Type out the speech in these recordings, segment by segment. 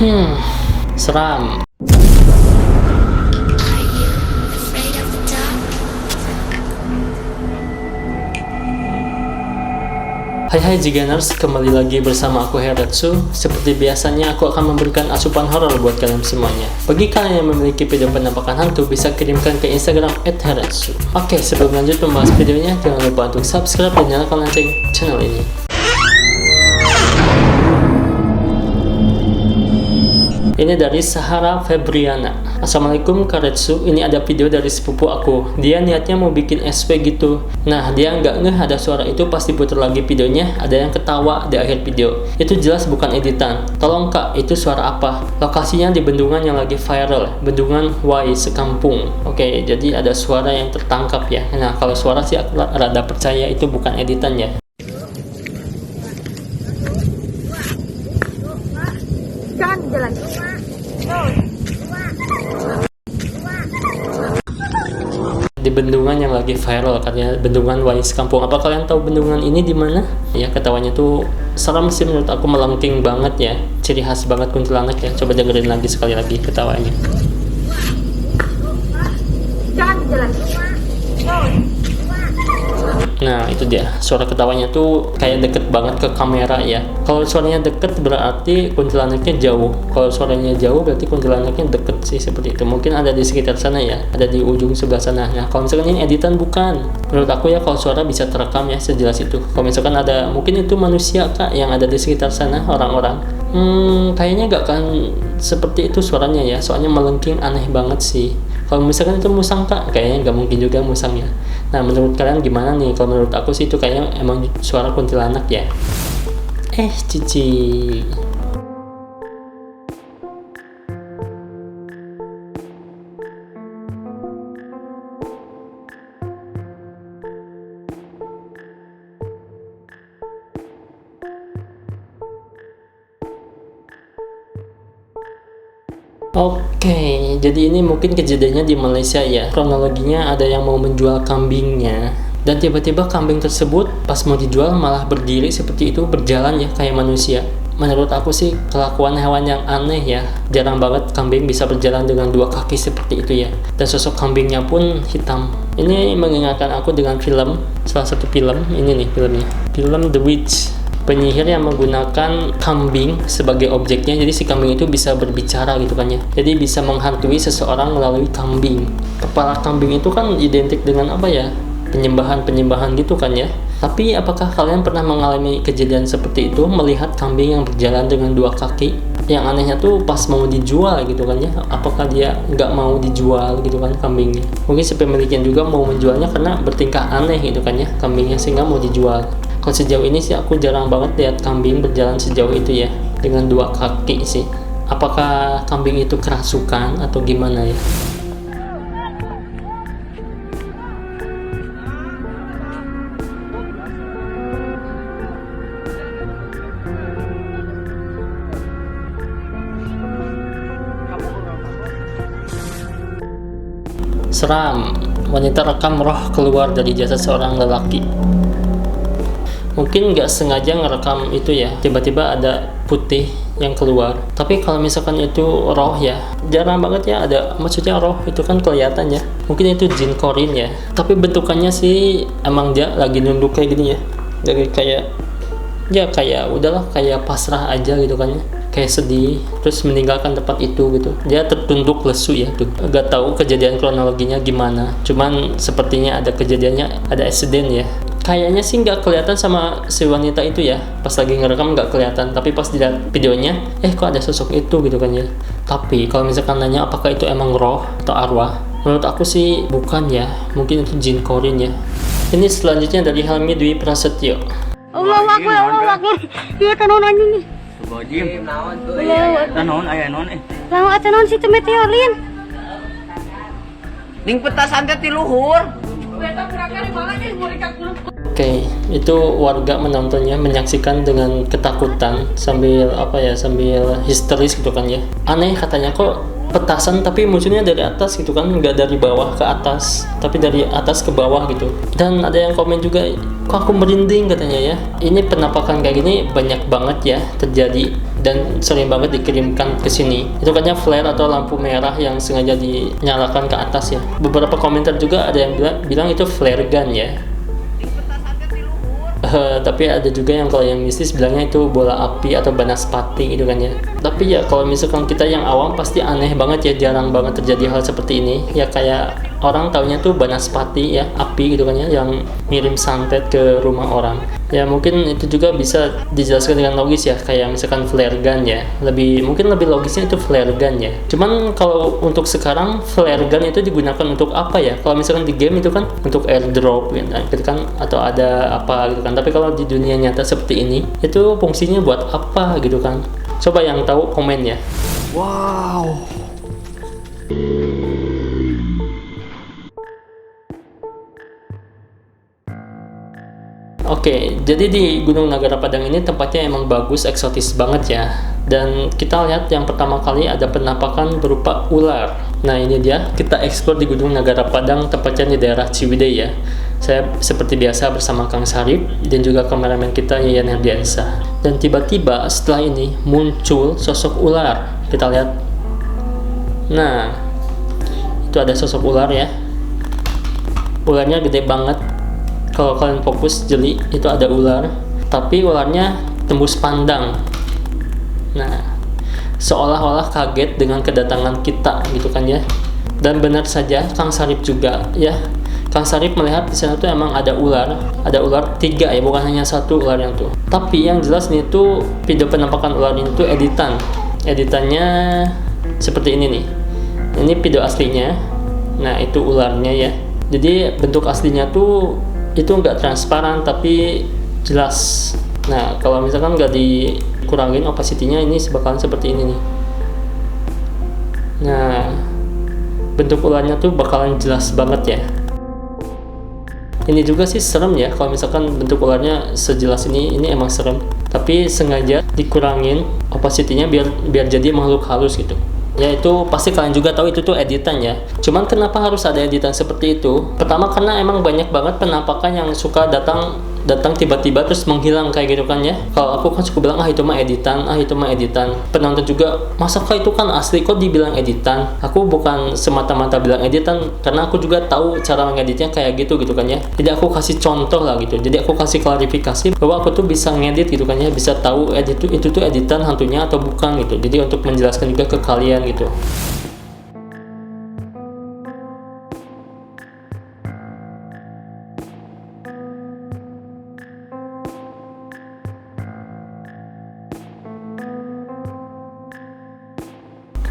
Seram. Hai Jiganers, kembali lagi bersama aku Heretsu. Seperti biasanya aku akan memberikan asupan horor buat kalian semuanya. Bagi kalian yang memiliki video penampakan hantu, bisa kirimkan ke Instagram @heretsu. Oke, sebelum lanjut membahas videonya, jangan lupa untuk subscribe dan nyalakan lonceng channel ini. Ini dari Sahara Febriana. Assalamualaikum Karetsu, ini ada video dari sepupu aku. Dia niatnya mau bikin SP gitu. Nah, dia nggak ngeh ada suara itu pas diputar lagi videonya, ada yang ketawa di akhir video. Itu jelas bukan editan. Tolong kak, itu suara apa? Lokasinya di bendungan yang lagi viral, bendungan Y sekampung. Oke, jadi ada suara yang tertangkap ya. Nah, kalau suara sih aku rada percaya itu bukan editan ya. Jangan jalan. Di bendungan yang lagi viral, katanya bendungan Wais Kampung. Apa kalian tahu bendungan ini di mana? Ya, ketawanya tuh seram sih menurut aku, melengking banget ya. Ciri khas banget kuntilanak ya. Coba dengerin lagi sekali lagi ketawanya. Jangan jalan. Nah, itu dia. Suara ketawanya tuh kayak deket banget ke kamera ya. Kalau suaranya deket berarti kuntilanaknya jauh. Kalau suaranya jauh berarti kuntilanaknya deket sih, seperti itu. Mungkin ada di sekitar sana ya, ada di ujung sebelah sana. Nah, kalau misalkan ini editan bukan. Menurut aku ya, kalau suara bisa terekam ya sejelas itu. Kalau misalkan ada, mungkin itu manusia kak yang ada di sekitar sana, orang-orang. Kayaknya gak kan seperti itu suaranya ya. Soalnya melengking aneh banget sih. Kalau misalkan itu musang kak, kayaknya nggak mungkin juga musang ya. Nah, menurut kalian gimana nih? Kalau menurut aku sih itu kayaknya emang suara kuntilanak ya. Cici. Oke, jadi ini mungkin kejadiannya di Malaysia ya. Kronologinya ada yang mau menjual kambingnya, dan tiba-tiba kambing tersebut pas mau dijual malah berdiri seperti itu, berjalan ya kayak manusia. Menurut aku sih kelakuan hewan yang aneh ya. Jarang banget kambing bisa berjalan dengan dua kaki seperti itu ya. Dan sosok kambingnya pun hitam. Ini mengingatkan aku dengan film, salah satu film, ini nih filmnya. Film The Witch. Penyihir yang menggunakan kambing sebagai objeknya, jadi si kambing itu bisa berbicara gitu kan ya, jadi bisa menghantui seseorang melalui kambing. Kepala kambing itu kan identik dengan apa ya, penyembahan gitu kan ya. Tapi apakah kalian pernah mengalami kejadian seperti itu, melihat kambing yang berjalan dengan dua kaki? Yang anehnya tuh pas mau dijual gitu kan ya, apakah dia nggak mau dijual gitu kan kambingnya? Mungkin si pemiliknya juga mau menjualnya karena bertingkah aneh gitu kan ya kambingnya, sehingga mau dijual. Kalau sejauh ini sih aku jarang banget lihat kambing berjalan sejauh itu ya, dengan dua kaki sih. Apakah kambing itu kerasukan atau gimana ya? Seram, wanita rekam roh keluar dari jasad seorang lelaki. Mungkin nggak sengaja ngerekam itu ya, tiba-tiba ada putih yang keluar. Tapi kalau misalkan itu roh ya, jarang banget ya ada, maksudnya roh itu kan kelihatan ya. Mungkin itu jin korin ya, tapi bentukannya sih emang dia lagi nunduk kayak gini ya, jadi kayak udahlah, kayak pasrah aja gitu kan ya, kayak sedih terus meninggalkan tempat itu gitu. Dia tertunduk lesu ya tuh. Gak tahu kejadian kronologinya gimana, cuman sepertinya ada kejadiannya, ada insiden ya. Kayaknya sih nggak kelihatan sama si wanita itu ya, pas lagi ngerekam nggak kelihatan, tapi pas dilihat videonya kok ada sosok itu gitu kan ya. Tapi kalau misalkan nanya apakah itu emang roh atau arwah, menurut aku sih bukan ya, mungkin itu jin korin ya. Ini selanjutnya dari Helmi Dwi Prasetyo. Allah Akbar. Iya tanon anjing nih. Bajim. Tanon aya non Lawa tanon situ meteorin. Ning petasan teh ti luhur. Oke, itu warga menontonnya, menyaksikan dengan ketakutan sambil sambil histeris gitu kan ya. Aneh katanya, kok petasan tapi munculnya dari atas gitu kan, nggak dari bawah ke atas, tapi dari atas ke bawah gitu. Dan ada yang komen juga, Kok aku merinding katanya ya. Ini penampakan kayak gini banyak banget ya terjadi dan sering banget dikirimkan ke sini. Itu katanya flare atau lampu merah yang sengaja dinyalakan ke atas ya. Beberapa komentar juga ada yang bilang itu flare gun ya. Tapi ada juga yang kalau yang mistis bilangnya itu bola api atau banaspati gitu kan ya. Tapi ya kalau misalkan kita yang awam pasti aneh banget ya, jarang banget terjadi hal seperti ini ya. Kayak orang taunya tuh banaspati ya, api gitu kan ya, yang ngirim santet ke rumah orang ya. Mungkin itu juga bisa dijelaskan dengan logis ya, kayak misalkan flare gun ya, mungkin lebih logisnya itu flare gun ya. Cuman kalau untuk sekarang flare gun itu digunakan untuk apa ya? Kalau misalkan di game itu kan untuk airdrop gitu kan, atau ada apa gitu kan. Tapi kalau di dunia nyata seperti ini, itu fungsinya buat apa gitu kan? Coba yang tahu komen ya. Wow. Oke, jadi di Gunung Nagara Padang ini tempatnya emang bagus, eksotis banget ya. Dan kita lihat yang pertama kali ada penampakan berupa ular. Nah ini dia, kita eksplor di Gunung Nagara Padang, tepatnya di daerah Ciwidey ya. Saya seperti biasa bersama Kang Sarip dan juga kameramen kita Yayan Herdiansa. Dan tiba-tiba setelah ini muncul sosok ular. Kita lihat. Nah, itu ada sosok ular ya. Ularnya gede banget. Kalau kalian fokus jeli, itu ada ular. Tapi ularnya tembus pandang. Nah, seolah-olah kaget dengan kedatangan kita gitu kan ya. Dan benar saja Kang Sarip juga ya. Kang Sarip melihat di sana tuh emang ada ular 3 ya, bukan hanya satu ular yang tuh. Tapi yang jelas nih tuh video penampakan ular ini tuh editannya seperti ini nih. Ini video aslinya. Nah itu ularnya ya. Jadi bentuk aslinya tuh itu nggak transparan tapi jelas. Nah kalau misalkan nggak dikurangin opacity-nya, ini bakalan seperti ini nih. Nah bentuk ularnya tuh bakalan jelas banget ya. Ini juga sih serem ya, kalau misalkan bentuk ularnya sejelas ini emang serem. Tapi sengaja dikurangin opacity-nya biar jadi makhluk halus gitu. Ya itu pasti kalian juga tahu itu tuh editan ya. Cuman kenapa harus ada editan seperti itu? Pertama karena emang banyak banget penampakan yang suka datang tiba-tiba terus menghilang kayak gitu kan ya. Kalau aku kan suka bilang itu mah editan. Penonton juga, masakah itu kan asli kok dibilang editan? Aku bukan semata-mata bilang editan karena aku juga tahu cara mengeditnya kayak gitu kan ya. Jadi aku kasih contoh lah gitu. Jadi aku kasih klarifikasi bahwa aku tuh bisa ngedit gitu kan ya, bisa tahu itu tuh editan hantunya atau bukan gitu. Jadi untuk menjelaskan juga ke kalian gitu.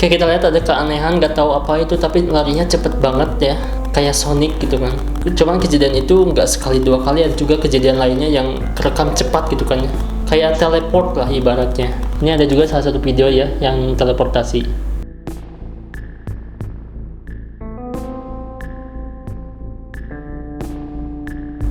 Oke, kita lihat ada keanehan, nggak tahu apa itu, tapi larinya cepet banget ya, kayak Sonic gitu kan. Cuman kejadian itu nggak sekali 2 kali, ada juga kejadian lainnya yang kerekam cepat gitu kan, kayak teleport lah ibaratnya. Ini ada juga salah satu video ya yang teleportasi.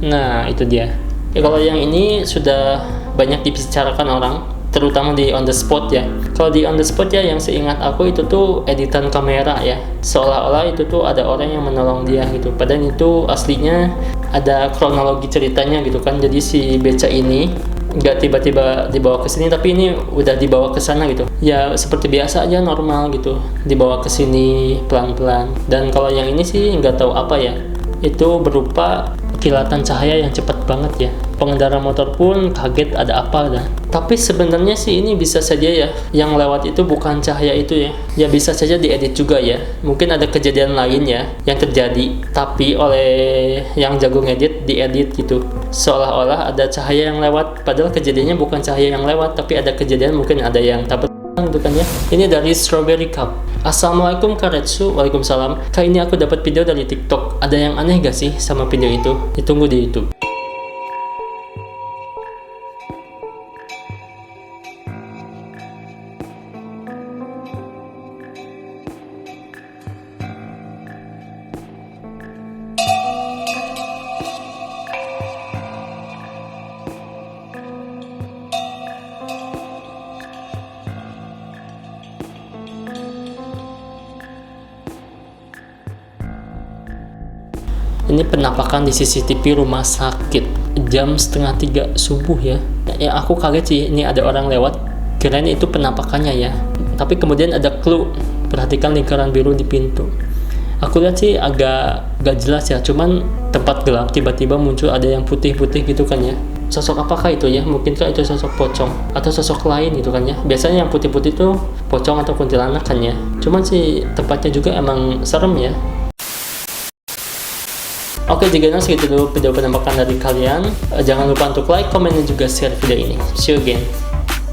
Nah itu dia ya. Kalau yang ini sudah banyak dibicarakan orang, terutama di on the spot ya. Kalau di on the spot ya, yang seingat aku itu tuh editan kamera ya, seolah-olah itu tuh ada orang yang menolong dia gitu, padahal itu aslinya ada kronologi ceritanya gitu kan. Jadi si beca ini nggak tiba-tiba dibawa ke sini, tapi ini udah dibawa ke sana gitu ya, seperti biasa aja normal gitu, dibawa ke sini pelan-pelan. Dan kalau yang ini sih nggak tahu apa ya, itu berupa kilatan cahaya yang cepat banget ya. Pengendara motor pun kaget ada apa dah. Tapi sebenarnya sih ini bisa saja ya, yang lewat itu bukan cahaya itu ya. Ya bisa saja diedit juga ya. Mungkin ada kejadian lain ya yang terjadi, tapi oleh yang jago ngedit diedit gitu, seolah-olah ada cahaya yang lewat, padahal kejadiannya bukan cahaya yang lewat, tapi ada kejadian mungkin ada yang tabrak gitu kan ya. Ini dari Strawberry Cup. Assalamualaikum Karetsu. Waalaikumsalam. Kali ini aku dapat video dari TikTok. Ada yang aneh gak sih sama video itu? Ditunggu di YouTube. Ini penampakan di CCTV rumah sakit. jam 2:30 subuh ya. Ya aku kaget sih, ini ada orang lewat, kirain itu penampakannya ya. Tapi kemudian ada clue, perhatikan lingkaran biru di pintu. Aku lihat sih agak gak jelas ya, cuman tempat gelap tiba-tiba muncul ada yang putih-putih gitu kan ya. Sosok apakah itu ya? Mungkinkah itu sosok pocong atau sosok lain gitu kan ya? Biasanya yang putih-putih itu pocong atau kuntilanak kan ya. Cuman sih tempatnya juga emang serem ya. Oke, jika segitu dulu video penampakan dari kalian. Jangan lupa untuk like, komen, dan juga share video ini. See you again.